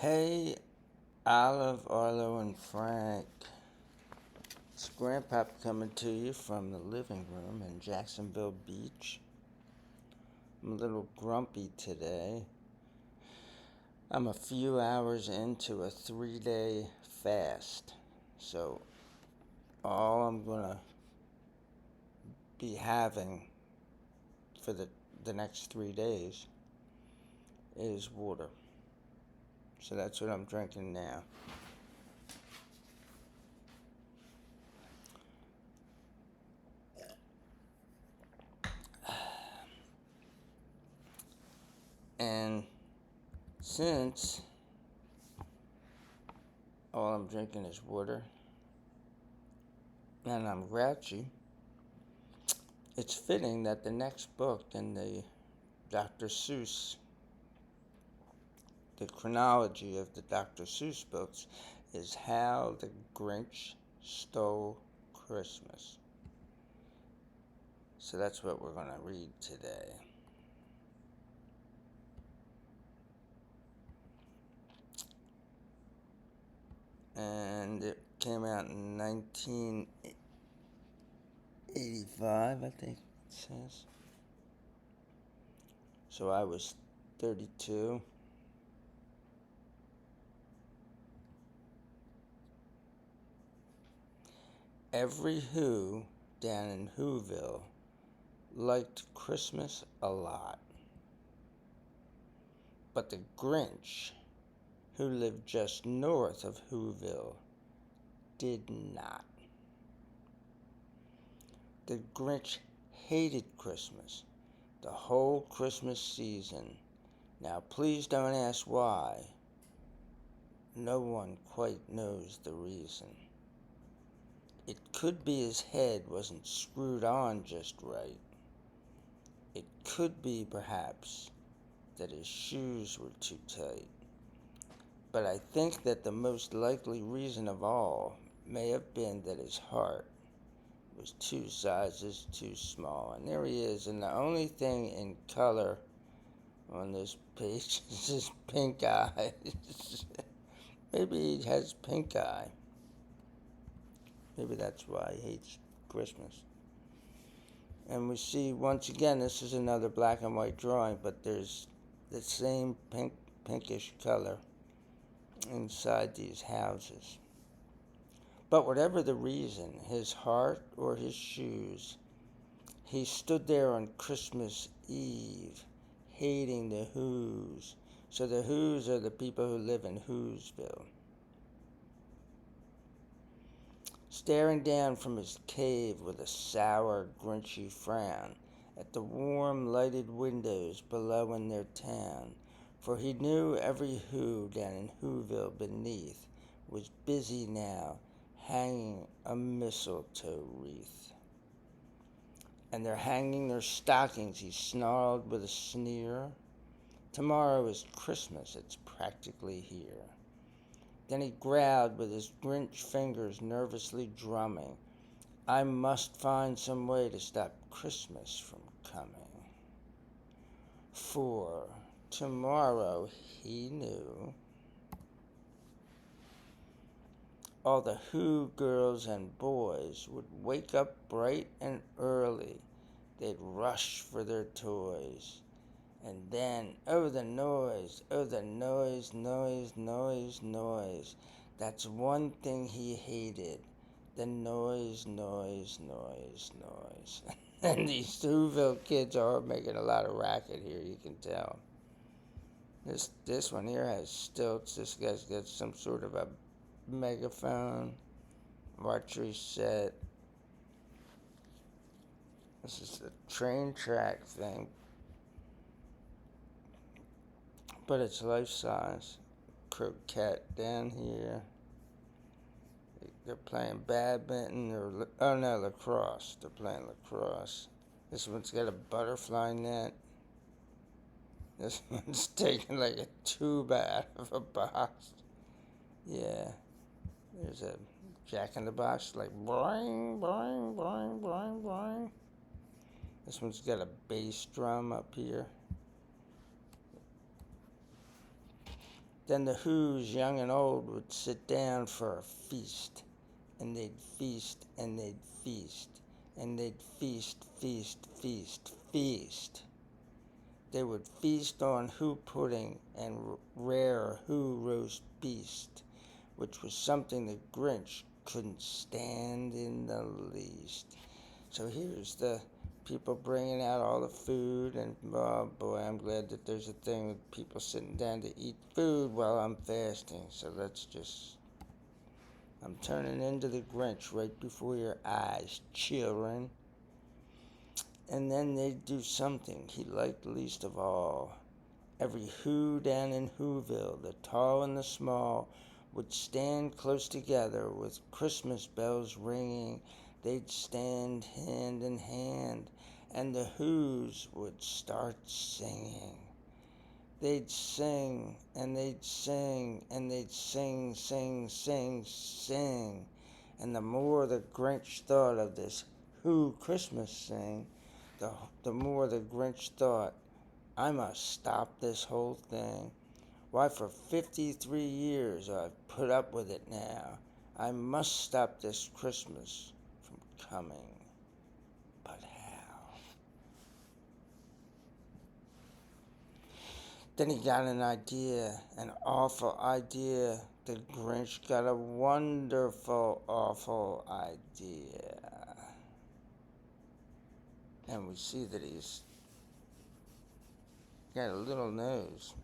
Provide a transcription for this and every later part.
Hey, Olive, Arlo, and Frank. It's Grandpap coming to you from the living room in Jacksonville Beach. I'm a little grumpy today. I'm a few hours into a 3-day fast. So, all I'm going to be having for the next 3 days is water. So, that's what I'm drinking now. And since all I'm drinking is water and I'm grouchy, it's fitting that the next book in the Dr. Seuss, the chronology of the Dr. Seuss books, is How the Grinch Stole Christmas. So that's what we're going to read today. And it came out in 1985, I think it says. So I was 32. Every Who down in Whoville liked Christmas a lot. But the Grinch, who lived just north of Whoville, did not. The Grinch hated Christmas, the whole Christmas season. Now, please don't ask why. No one quite knows the reason. It could be his head wasn't screwed on just right. It could be, perhaps, that his shoes were too tight. But I think that the most likely reason of all may have been that his heart was 2 sizes too small. And there he is, and the only thing in color on this page is his pink eyes. Maybe he has pink eye. Maybe that's why he hates Christmas. And we see, once again, this is another black and white drawing, but there's the same pinkish color inside these houses. But whatever the reason, his heart or his shoes, he stood there on Christmas Eve, hating the Whos. So the Whos are the people who live in Whoville. Staring down from his cave with a sour, grinchy frown at the warm, lighted windows below in their town, for he knew every Who down in Whoville beneath was busy now hanging a mistletoe wreath. And they're hanging their stockings, he snarled with a sneer. Tomorrow is Christmas, it's practically here. Then he growled with his Grinch fingers nervously drumming. I must find some way to stop Christmas from coming. For tomorrow, he knew, all the Who girls and boys would wake up bright and early. They'd rush for their toys. And then, oh the noise, noise, noise. That's one thing he hated. The noise. And these Whoville kids are making a lot of racket here, you can tell. This one here has stilts. This guy's got some sort of a megaphone, archery set. This is a train track thing, but it's life size. Croquette down here. They're playing badminton or lacrosse. They're playing lacrosse. This one's got a butterfly net. This one's taking like a tube out of a box. Yeah. There's a Jack in the Box, like boing, boing, boing, boing, boing. This one's got a bass drum up here. Then the Who's, young and old, would sit down for a feast, and they'd feast, and they'd feast, and they'd feast, feast, feast, feast. They would feast on Who pudding and rare Who roast beast, which was something the Grinch couldn't stand in the least. So here's the people bringing out all the food, and oh boy, I'm glad that there's a thing with people sitting down to eat food while I'm fasting. So I'm turning into the Grinch right before your eyes, children. And then they'd do something he liked least of all. Every Who down in Whoville, the tall and the small, would stand close together with Christmas bells ringing. They'd stand hand in hand, and the Who's would start singing. They'd sing, and they'd sing, and they'd sing, sing, sing, sing. And the more the Grinch thought of this Who Christmas sing, the more the Grinch thought, I must stop this whole thing. Why, for 53 years I've put up with it now. I must stop this Christmas from coming. But how? Then he got an idea, an awful idea. The Grinch got a wonderful, awful idea. And we see that he's got a little nose.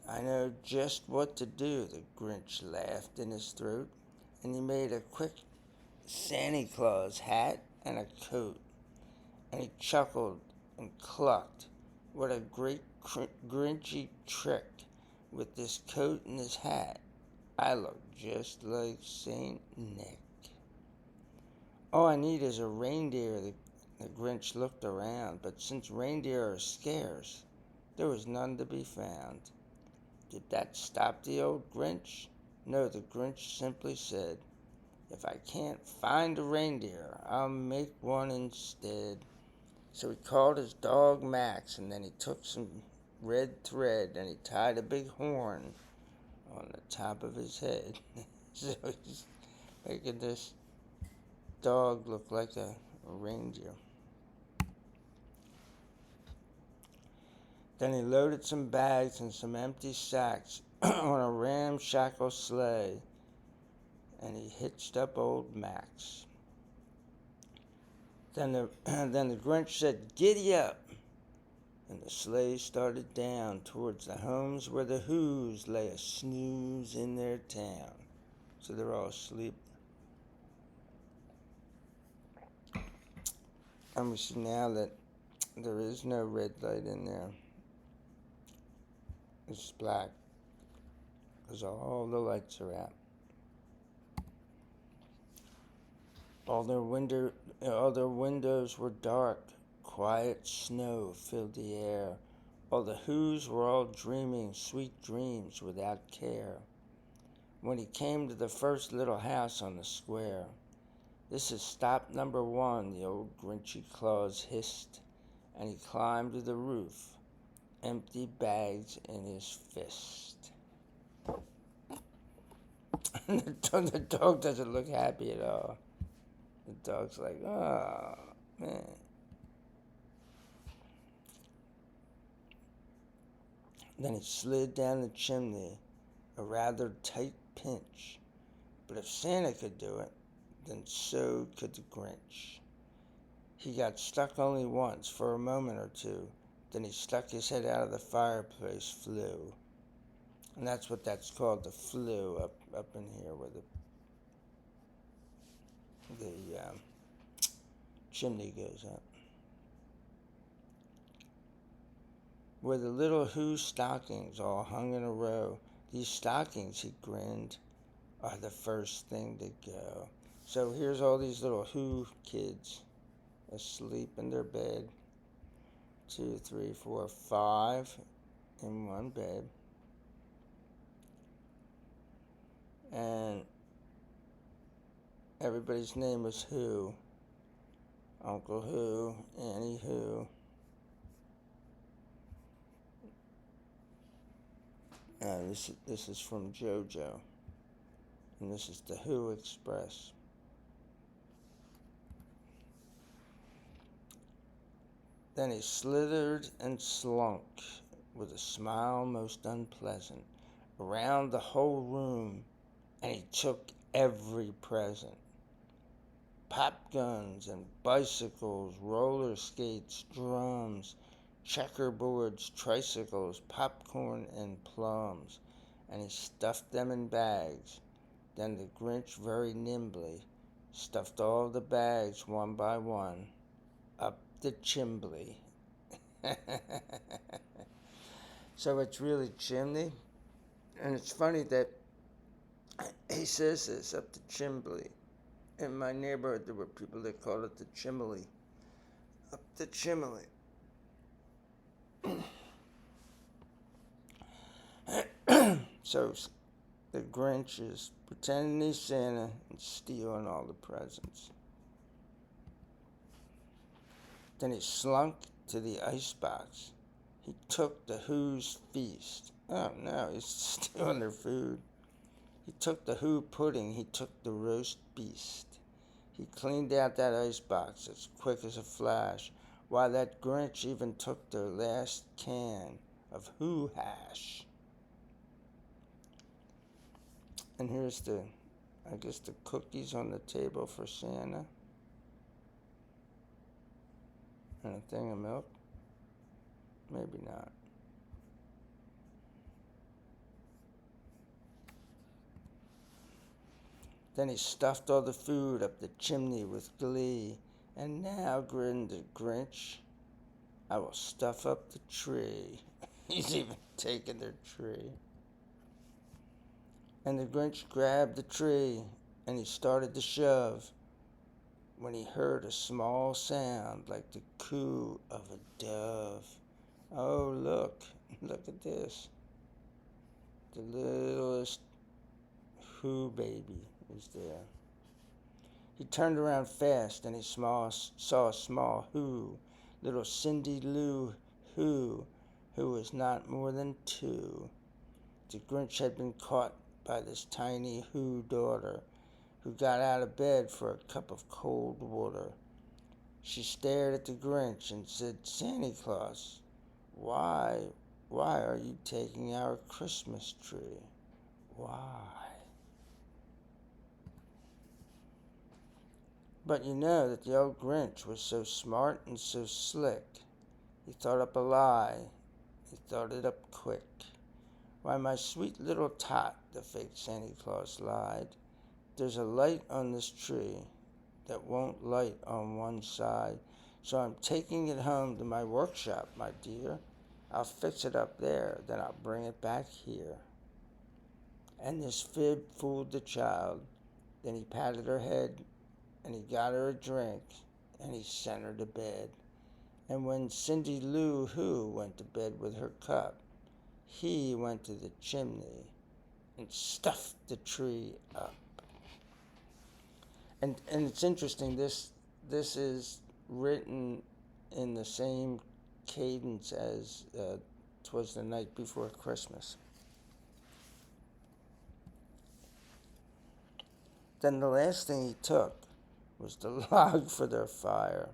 I know just what to do, the Grinch laughed in his throat, and he made a quick Santa Claus hat and a coat, and he chuckled and clucked. What a great Grinchy trick with this coat and this hat. I look just like Saint Nick. All I need is a reindeer. The Grinch looked around, but since reindeer are scarce, there was none to be found. Did that stop the old Grinch? No, the Grinch simply said, if I can't find a reindeer, I'll make one instead. So he called his dog Max, and then he took some red thread and he tied a big horn on the top of his head. So he's making this dog look like a reindeer. Then he loaded some bags and some empty sacks on a ramshackle sleigh, and he hitched up old Max. Then the Grinch said, "Giddy up!" And the sleigh started down towards the homes where the Who's lay a snooze in their town. So they're all asleep. And we see now that there is no red light in there. It's black, because all the lights are out. All their windows were dark. Quiet snow filled the air. All the Who's were all dreaming sweet dreams without care. When he came to the first little house on the square, "This is stop number 1, the old Grinchy Claus hissed, and he climbed to the roof, empty bags in his fist." The dog doesn't look happy at all. The dog's like, oh, man. Then he slid down the chimney, a rather tight pinch. But if Santa could do it, then so could the Grinch. He got stuck only once, for a moment or two. Then he stuck his head out of the fireplace flue. And that's what that's called, the flue, up in here where the chimney goes up. Where the little Who stockings all hung in a row. These stockings, he grinned, are the first thing to go. So here's all these little Who kids asleep in their bed. 2, 3, 4, 5 in one bed. And everybody's name was Who. Uncle Who, Annie Who, This is from JoJo, and this is the Who Express. Then he slithered and slunk, with a smile most unpleasant, around the whole room, and he took every present. Pop guns and bicycles, roller skates, drums, checkerboards, tricycles, popcorn, and plums, and he stuffed them in bags. Then the Grinch very nimbly stuffed all the bags one by one up the chimbley. So it's really chimney, and it's funny that he says this, up the chimbley. In my neighborhood, there were people that called it the chimney, up the chimney. So the Grinch is pretending he's Santa and stealing all the presents. Then he slunk to the icebox. He took the Who's feast. Oh no, he's stealing their food. He took the Who pudding. He took the roast beast. He cleaned out that icebox as quick as a flash. Why, that Grinch even took their last can of Who hash. And here's the cookies on the table for Santa. And a thing of milk. Maybe not. Then he stuffed all the food up the chimney with glee. And now, grinned the Grinch, I will stuff up the tree. He's even taken their tree. And the Grinch grabbed the tree, and he started to shove, when he heard a small sound like the coo of a dove. Oh, look at this. The littlest Who baby is there. He turned around fast, and he saw a small Who, little Cindy Lou Who was not more than 2. The Grinch had been caught by this tiny Who daughter, who got out of bed for a cup of cold water. She stared at the Grinch and said, Santa Claus, why are you taking our Christmas tree? Why? But you know that the old Grinch was so smart and so slick. He thought up a lie. He thought it up quick. Why, my sweet little tot, the fake Santa Claus lied. There's a light on this tree that won't light on one side, so I'm taking it home to my workshop, my dear. I'll fix it up there, then I'll bring it back here. And this fib fooled the child. Then he patted her head, and he got her a drink, and he sent her to bed. And when Cindy Lou Who went to bed with her cup, he went to the chimney and stuffed the tree up. And it's interesting, this is written in the same cadence as 'Twas the Night Before Christmas. Then the last thing he took was the log for their fire.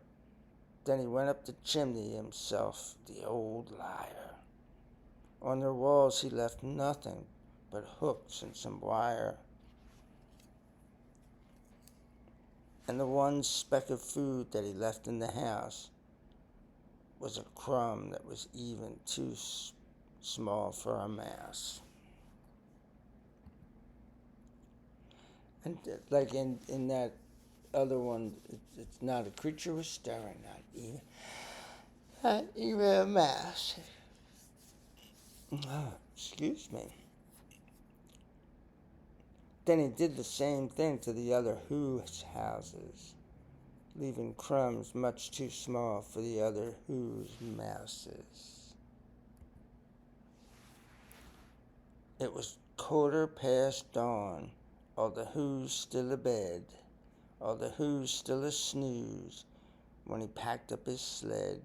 Then he went up the chimney himself, the old liar. On their walls he left nothing but hooks and some wire. And the one speck of food that he left in the house was a crumb that was even too small for a mouse. And like in that other one, it's not a creature was stirring, not even a mouse. Oh, excuse me. Then he did the same thing to the other Who's houses, leaving crumbs much too small for the other Who's mouses. It was dawn, all the Who's still abed, all the Who's still a snooze, when he packed up his sled,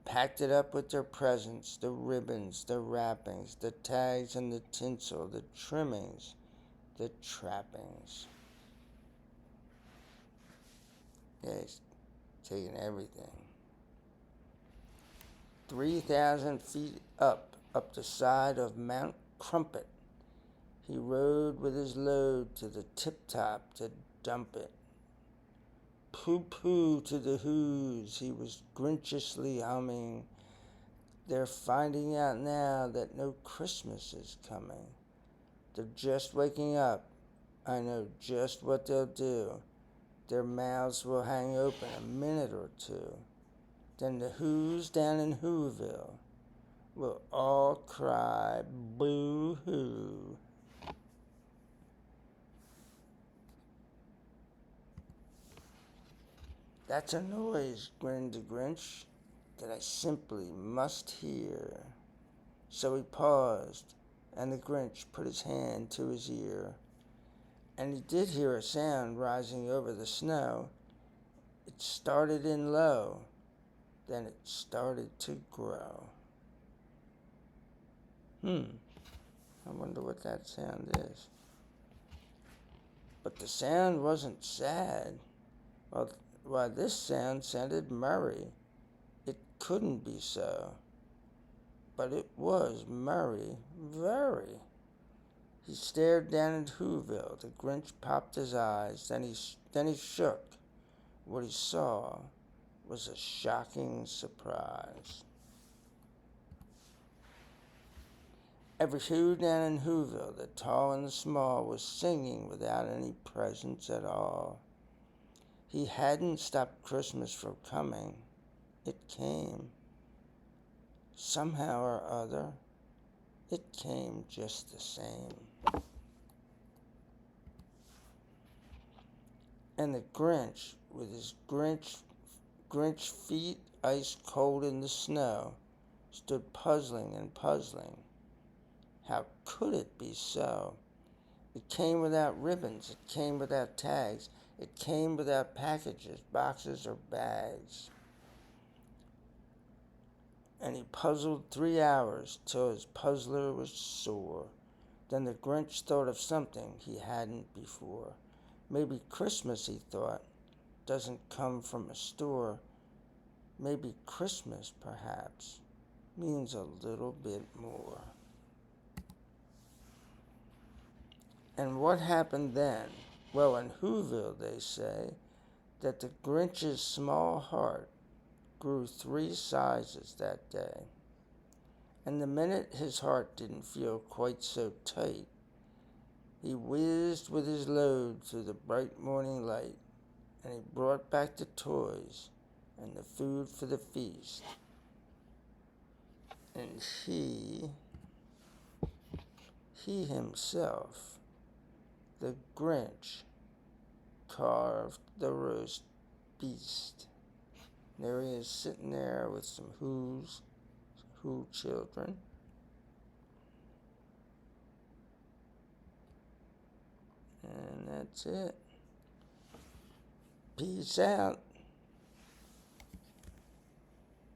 packed it up with their presents, the ribbons, the wrappings, the tags and the tinsel, the trimmings, the trappings. Yeah, he's taking everything. 3,000 feet up the side of Mount Crumpet, he rode with his load to the tip-top to dump it. Pooh-pooh to the whoos, he was grinchiously humming. They're finding out now that no Christmas is coming. They're just waking up. I know just what they'll do. Their mouths will hang open a minute or two. Then the whoos down in Whoville will all cry boo-hoo. That's a noise, grinned the Grinch, that I simply must hear. So he paused, and the Grinch put his hand to his ear, and he did hear a sound rising over the snow. It started in low, then it started to grow. I wonder what that sound is. But the sound wasn't sad. Why, this sound sounded merry. It couldn't be so. But it was merry, very. He stared down at Whoville. The Grinch popped his eyes. Then he shook. What he saw was a shocking surprise. Every who down in Whoville, the tall and the small, was singing without any presents at all. He hadn't stopped Christmas from coming. It came. Somehow or other, it came just the same. And the Grinch, with his Grinch feet ice cold in the snow, stood puzzling and puzzling. How could it be so? It came without ribbons. It came without tags. It came without packages, boxes, or bags. And he puzzled 3 hours till his puzzler was sore. Then the Grinch thought of something he hadn't before. Maybe Christmas, he thought, doesn't come from a store. Maybe Christmas, perhaps, means a little bit more. And what happened then? Well, in Whoville, they say that the Grinch's small heart grew 3 sizes that day. And the minute his heart didn't feel quite so tight, he whizzed with his load through the bright morning light, and he brought back the toys and the food for the feast. And he himself, the Grinch, carved the roast beast. There he is sitting there with some Who children. And that's it. Peace out.